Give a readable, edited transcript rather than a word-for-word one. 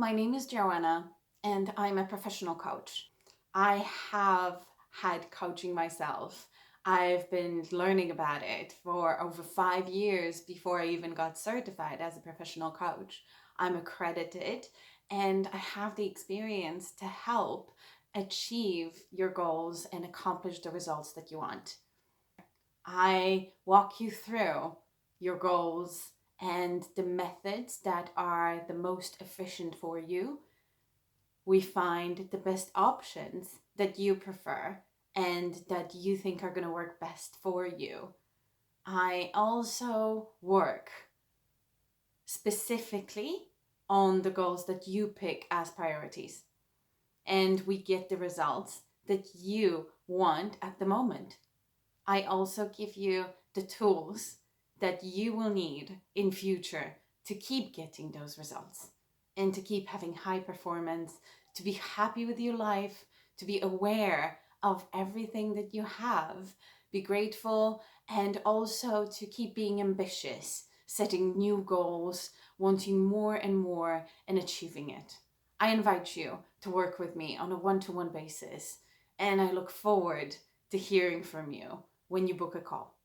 My name is Joanna, and I'm a professional coach. I have had coaching myself. I've been learning about it for over 5 years before I even got certified as a professional coach. I'm accredited and I have the experience to help achieve your goals and accomplish the results that you want. I walk you through your goals and the methods that are the most efficient for you. We find the best options that you prefer and that you think are going to work best for you. I also work specifically on the goals that you pick as priorities, and we get the results that you want at the moment. I also give you the tools that you will need in future to keep getting those results and to keep having high performance, to be happy with your life, to be aware of everything that you have, be grateful, and also to keep being ambitious, setting new goals, wanting more and more, and achieving it. I invite you to work with me on a one-to-one basis, and I look forward to hearing from you when you book a call.